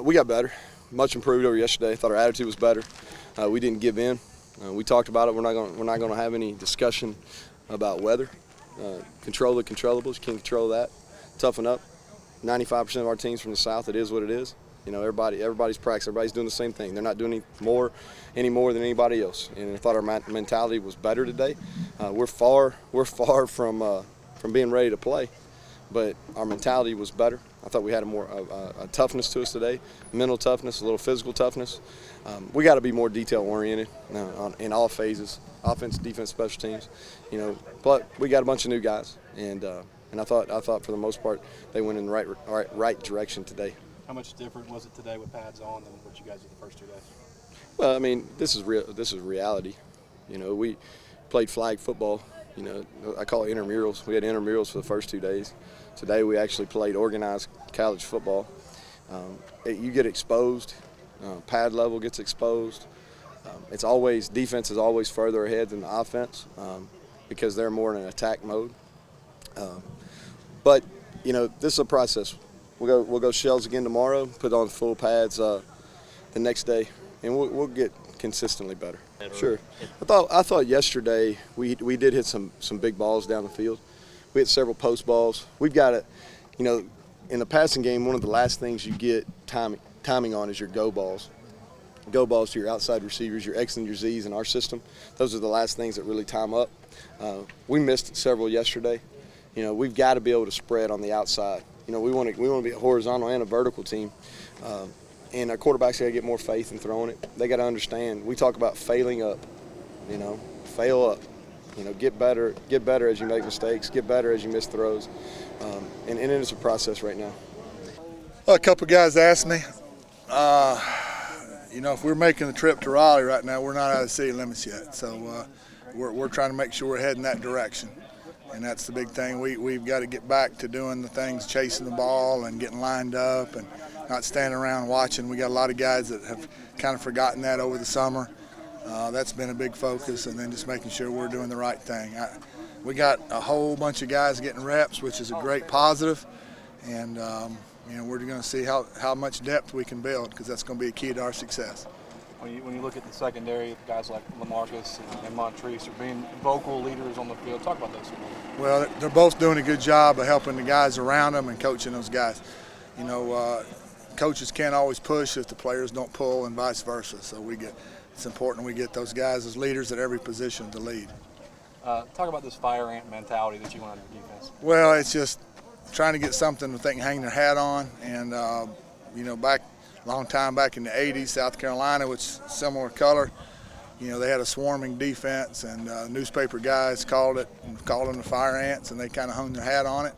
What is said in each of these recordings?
We got better, much improved over yesterday. I thought our attitude was better. We didn't give in. We talked about it. We're not going to have any discussion about weather. Control the controllables. You can't control that. Toughen up. 95% of our teams from the South. It is what it is. You know, everybody's practicing. Everybody's doing the same thing. They're not doing any more than anybody else. And I thought our mentality was better today. We're far from being ready to play, but our mentality was better. I thought we had a toughness to us today, mental toughness, a little physical toughness. We got to be more detail oriented in all phases, offense, defense, special teams. You know, but we got a bunch of new guys, and I thought for the most part they went in the right direction today. How much different was it today with pads on than what you guys did the first 2 days? Well, I mean, this is real. This is reality. You know, we played flag football. You know, I call it intramurals. We had intramurals for the first 2 days. Today we actually played organized college football. You get exposed. Pad level gets exposed. It's always defense is always further ahead than the offense because they're more in an attack mode. But you know, this is a process. We'll go shells again tomorrow. Put on full pads the next day, and we'll get consistently better. Sure. I thought yesterday we did hit some big balls down the field. We hit several post balls. We've got to, you know, in the passing game, one of the last things you get timing on is your go balls. Go balls to your outside receivers, your X and your Z's in our system. Those are the last things that really time up. We missed several yesterday. You know, we've got to be able to spread on the outside. You know, we want to be a horizontal and a vertical team. And our quarterbacks got to get more faith in throwing it. They got to understand. We talk about failing up. You know, fail up. You know, get better as you make mistakes. Get better as you miss throws. And it's a process right now. Well, a couple of guys asked me, you know, if we're making the trip to Raleigh right now, we're not out of the city limits yet. So we're trying to make sure we're heading that direction. And that's the big thing. We've got to get back to doing the things, chasing the ball and getting lined up and not standing around watching. We got a lot of guys that have kind of forgotten that over the summer. That's been a big focus, and then just making sure we're doing the right thing. We got a whole bunch of guys getting reps, which is a great positive. And, you know, we're going to see how much depth we can build because that's going to be a key to our success. When you look at the secondary, guys like LaMarcus and Montrese are being vocal leaders on the field. Talk about those. Well, they're both doing a good job of helping the guys around them and coaching those guys. You know, coaches can't always push if the players don't pull and vice versa. So it's important we get those guys as leaders at every position to lead. Talk about this fire ant mentality that you want on your defense. Well, it's just trying to get something that they can hang their hat on. And, you know, long time back in the 80s, South Carolina, which similar color, you know, they had a swarming defense, and newspaper guys called them the fire ants, and they kind of hung their hat on it.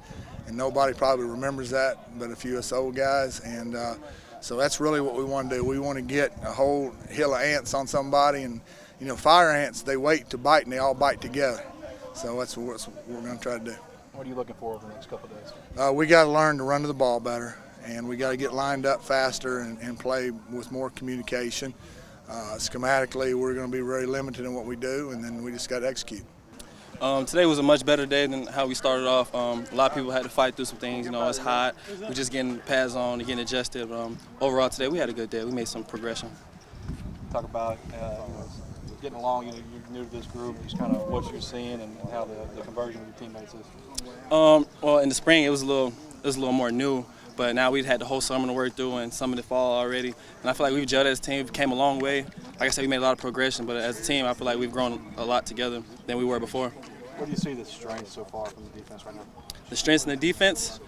And nobody probably remembers that but a few of us old guys. And so that's really what we want to do. We want to get a whole hill of ants on somebody. And, you know, fire ants, they wait to bite, and they all bite together. So that's what we're going to try to do. What are you looking for over the next couple of days? We got to learn to run to the ball better, and we got to get lined up faster and play with more communication. Schematically, we're going to be very limited in what we do, and then we just got to execute. Today was a much better day than how we started off. A lot of people had to fight through some things. You know, it's hot. We're just getting pads on and getting adjusted. But overall, today we had a good day. We made some progression. Talk about getting along. You're new to this group. Just kind of what you're seeing and how the conversion of your teammates is. Well, in the spring it was a little more new. But now we've had the whole summer to work through and some of the fall already. And I feel like we've gelled as a team. We came a long way. Like I said, we made a lot of progression. But as a team, I feel like we've grown a lot together than we were before. What do you see the strengths so far from the defense right now? The strengths in the defense,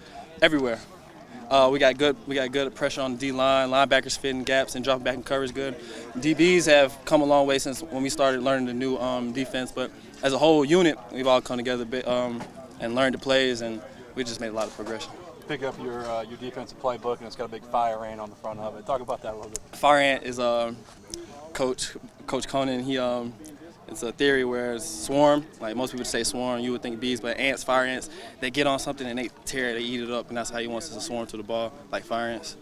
everywhere. We got good pressure on the D-line. Linebackers fitting gaps and dropping back in coverage good. DBs have come a long way since when we started learning the new defense. But as a whole unit, we've all come together and learned the plays, and we just made a lot of progression. Pick up your defensive playbook, and it's got a big fire ant on the front of it. Talk about that a little bit. Fire ant is Coach Koenning. It's a theory where it's swarm. Like most people say swarm, you would think bees, but ants, fire ants, they get on something and they tear it, they eat it up, and that's how he wants us to swarm to the ball, like fire ants.